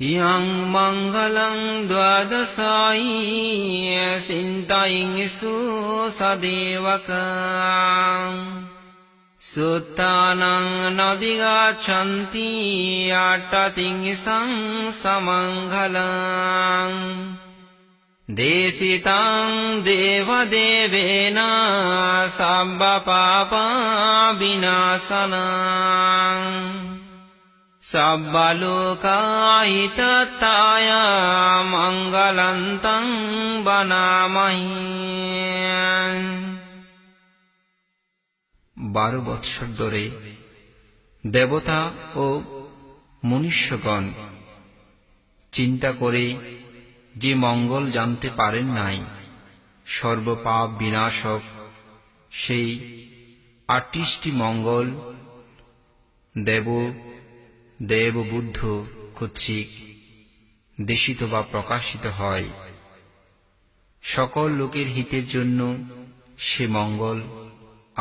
Young মঙ্গলং দ্বাদশাই চিন্তায়ং সুসদেবকং সুত্তানং নদিগাচ্ছন্তি আট্টাতিং সমঙ্গলং দেশিতাং দেবদেবেন সব্বপাপা বিনাশনং সব্বলোকাহিতায় মঙ্গলন্তং বনামহি। 12 বৎসর ধরে দেবতা ও মনুষ্যগণ চিন্তা করে যে মঙ্গল জানতে পারেন নাই, সর্বপাপ বিনাশক সেই 28টি মঙ্গল দেব বুদ্ধ কর্তৃক দেশিত বা প্রকাশিত হয়। সকল লোকের হিতের জন্য সে মঙ্গল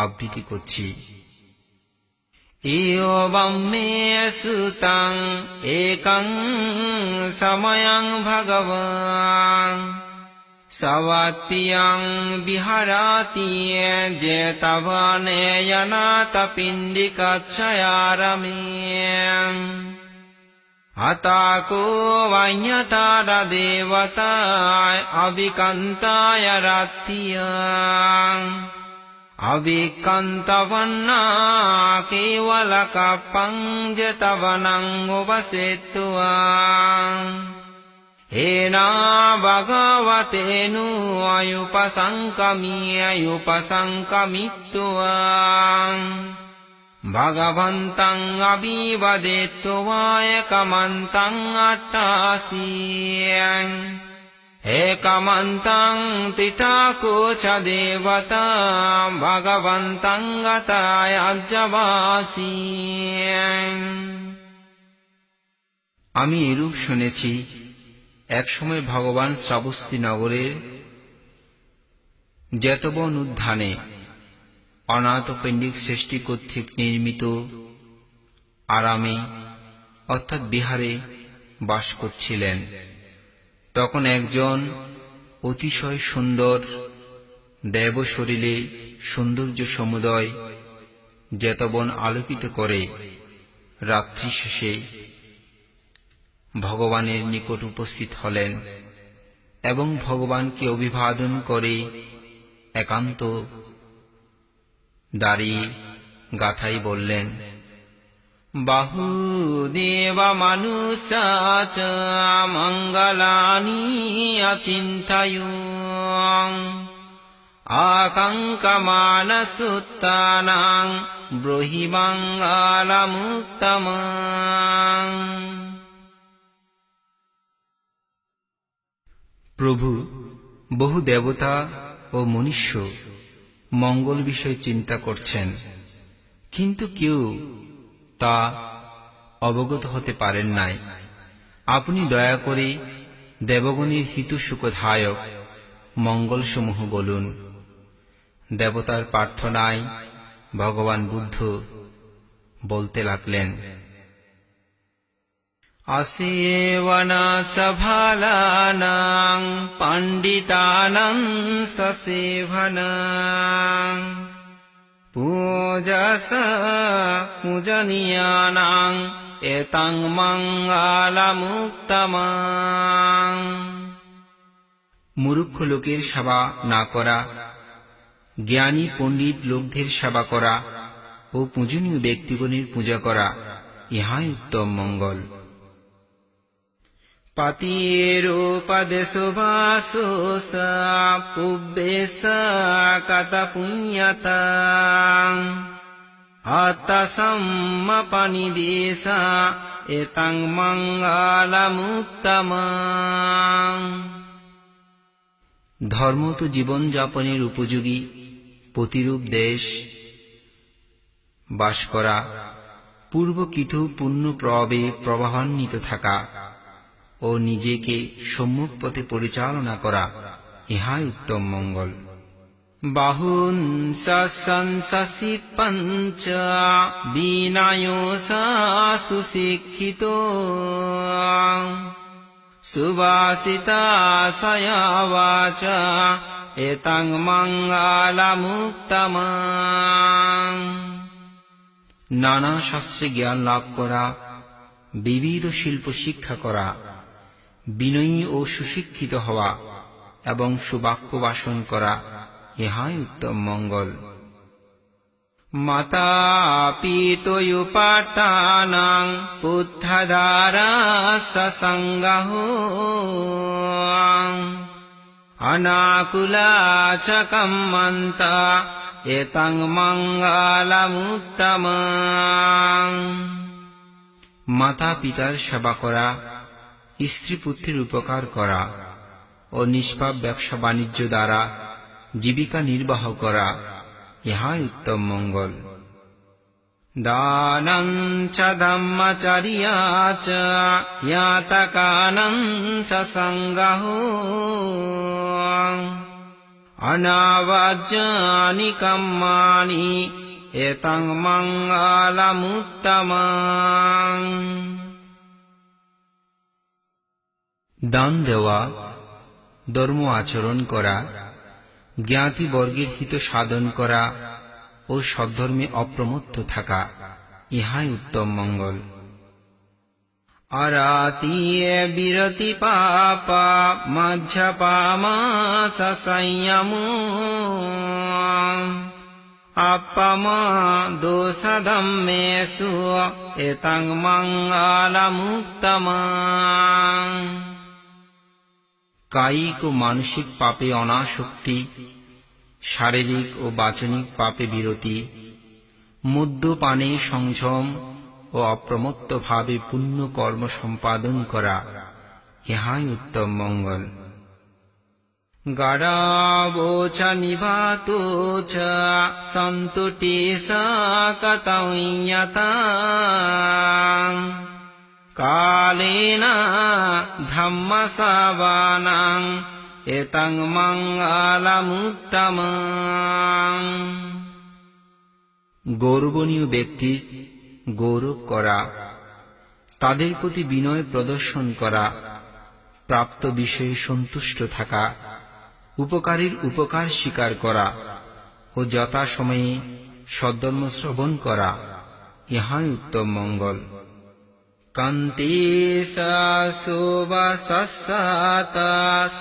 আবৃত্তি করছি। এয়ং মে সুতং একং সময়ং ভগবান সবাত্যং বিহারাতি যেতবনে যনাত পিণ্ডিকাচ্ছয়ারমে হতাকো বন্যতার দেবতায় অবিকন্তায় রাত্রিয়ং অবিকন্তবন্না কেবলকপং যেতবনং উপসেত্তুয়াং হেনা ভগবতেনু অয়ুপসংকমিত্যুয়াং ভগবন্তং অবিবদেত্ত্বা একমন্তং অট্টাসীয়ং একমন্তং তিতাকো চ দেবতা ভগবন্তং গতায়াজ্জবাসীয়ং। আমি এরূপ শুনেছি, একসময় ভগবান শ্রাবস্তী নগরের যেতবন উদ্যানে অনাথপিণ্ডিক সৃষ্টি কর্তৃক নির্মিত আরামে অর্থাৎ বিহারে বাস করছিলেন। তখন একজন অতিশয় সুন্দর দেব শরীরে সৌন্দর্য সমুদয় যেতবন আলোকিত করে রাত্রি শেষে ভগবানের নিকট উপস্থিত হলেন এবং ভগবানকে অভিবাদন করে একান্ত দাঁড়িয়ে গাথাই বললেন, বাহুদেব মানুষা চ মঙ্গলানি অচিন্তয়ং আকাঙ্ক্ষমাণ সুত্তানাং ব্রহি মঙ্গলমুত্তমং। প্রভু, বহু দেবতা ও মনুষ্য মঙ্গল বিষয়ে চিন্তা করছেন, কিন্তু কেউ তা অবগত হতে পারেন নাই। আপনি দয়া করে দেবগণের হিত সুখদায়ক মঙ্গলসমূহ বলুন। দেবতার প্রার্থনায় ভগবান বুদ্ধ বলতে লাগলেন, আসেবনা সভালানাং পণ্ডিতানাং সসেবনাং পূজসা পূজনীয়ানাং এতং মঙ্গলমুত্তমং। মূর্খ লোকের সেবা না করা, জ্ঞানী পণ্ডিত লোকদের সেবা করা ও পূজনীয় ব্যক্তিগণের পূজা করা, ইহাই উত্তম মঙ্গল। পতিরূপদেশুভাসুষা পুব্বেশা কত পুণ্যতাং আত্মসম্মপনিদেশা এতং মঙ্গলমুত্তমং। ধর্ম তো জীবনযাপনের উপযোগী প্রতিরূপ দেশ বাস করা, পূর্বকৃত পুণ্য প্রভাবে প্রবাহান্বিত থাকা ও নিজেকে সম্মুখ পথে পরিচালনা করা, ইহাই উত্তম মঙ্গল। বাহুন সসংসসি পঞ্চ বিনায়ো সুশিক্ষিত সুবাসিতা সয়াবাচ এতং মঙ্গলমুত্তম। নানা শাস্ত্রে জ্ঞান লাভ করা, বিবিধ শিল্প শিক্ষা করা, বিনয়ী ও সুশিক্ষিত হওয়া এবং সুবাক্য ভাষণ করা, ইহাই উত্তম মঙ্গল। মাতা পিতয়োপাটানাং পুত্রদারা সসঙ্গঃ অনাকুলা চ কম্মন্ত এতং মঙ্গলমুত্তম। মাতা পিতার সেবা করা, স্ত্রী পুত্রের উপকার করা ও নিষ্পাপ ব্যবসা বাণিজ্য দ্বারা জীবিকা নির্বাহ করা, ইহাই উত্তম মঙ্গল। দানং চ ধম্মচর্যা চ ইয়াতকানং চ সঙ্গঃ অনাবর্জনি কম্মানি এতং মঙ্গলমুত্তম। দান দেওয়া, ধর্ম আচরণ করা, জ্ঞাতিবর্গের হিত সাধন করা ও সদ্ধর্মে অপ্রমত্ত থাকা, ইহাই উত্তম মঙ্গল। আরাতিয়ে বিরতি পাপা মজ্জপামা সংযম আপমা দোষধম্মেষু এতং মঙ্গলমুত্তম। কায়িক ও মানসিক পাপে অনাসক্তি, শারীরিক ও বাচনিক পাপে বিরতি, মদ্যপানে সংযম ও অপ্রমত্ত ভাবে পুণ্য কর্ম সম্পাদন করা, ইহাই উত্তম মঙ্গল। গাঢ়াবোচ নিভাতোচ সন্তুটি সকতয়তা কালেন ধম্মসবানাং এতং মঙ্গলমুত্তম। গৌরবনীয় ব্যক্তির গৌরব করা, তাদের প্রতি বিনয় প্রদর্শন করা, প্রাপ্ত বিষয়ে সন্তুষ্ট থাকা, উপকারীর উপকার স্বীকার করা ও যথাসময়ে সদ্ধর্ম শ্রবণ করা, ইহাই উত্তম মঙ্গল। কান্তি সুবসসাত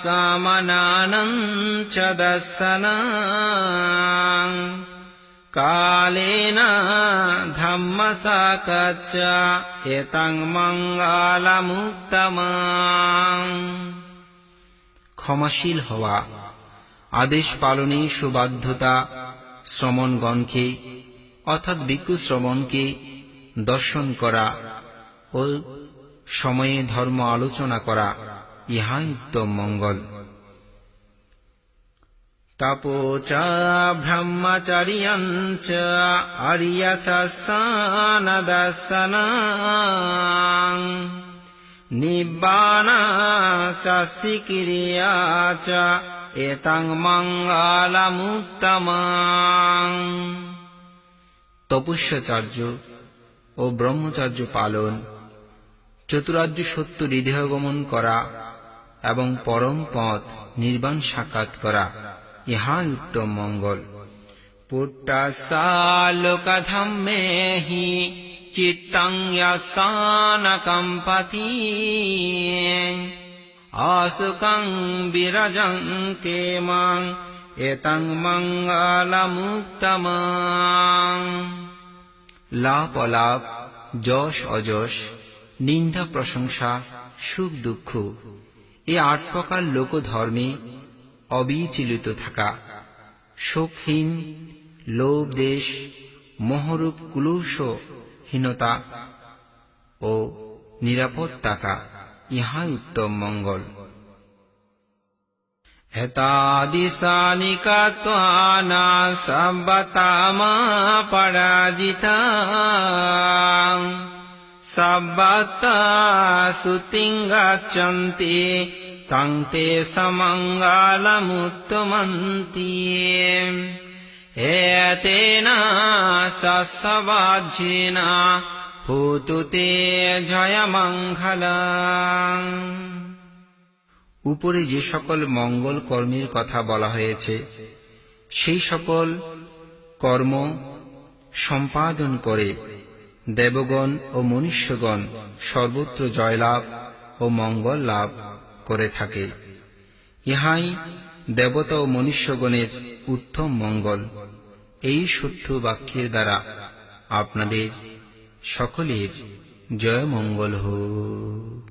সামনানং চ দর্শনাং কালেন ধম্মসাকচ্চ এতং মঙ্গলমুত্তম। ক্ষমাশীল হওয়া, আদেশ পালনে সুবাধ্যতা, শ্রমণগণকে অর্থাৎ ভিক্ষু শ্রবণকে দর্শন করা ও সময়ে ধর্ম আলোচনা করা, ইহাই উত্তম মঙ্গল। তপোচ ব্রহ্মচর্যং চ আর্যচ সানদর্শনং নিব্বানা চ সিকিরিয়া চ এতং মঙ্গলমুত্তম। তপস্যাচার্য ও ব্রহ্মচর্য পালন, চতুরার্য সত্য হৃদয়গমন করা এবং পরম পথ নির্বাণ সাক্ষাৎ করা, ইহাই উত্তম মঙ্গল। পুট্টসালোকধম্মে হি চিত্তং যস্য কম্পতি আসুকং বিরজং কেমং এতং মঙ্গলমুত্তম। লাভ অলাভ, যশ অযশ, নিন্দা প্রশংসা, সুখ দুঃখ, এই 8 প্রকার লোকধর্মে অবিচলিত থাকা, শোকহীন, লোভ দেশ, মোহরূপ কুলুষহীনতা ও নিরাপদ থাকা, ইহাই উত্তম মঙ্গল। এতাদিশানি কাত্বানা সব্বতামা পরাজিতাং সব্বতা সুতিং গচ্ছন্তি তাং তে সমঙ্গলমুত্তমন্তি এতেনা সস্বাজ্যেনা ভূতু তে জয়মঙ্গলং। উপরে যে সকল মঙ্গল কর্মের কথা বলা হয়েছে সেই সকল কর্ম সম্পাদন করে দেবগণ ও মনুষ্যগণ সর্বত্র জয়লাভ ও মঙ্গল লাভ করে থাকে। ইহাই দেবতা ও মনুষ্যগণের উত্তম মঙ্গল। এই সত্য বাক্যের দ্বারা আপনাদের সকলের জয় মঙ্গল হোক।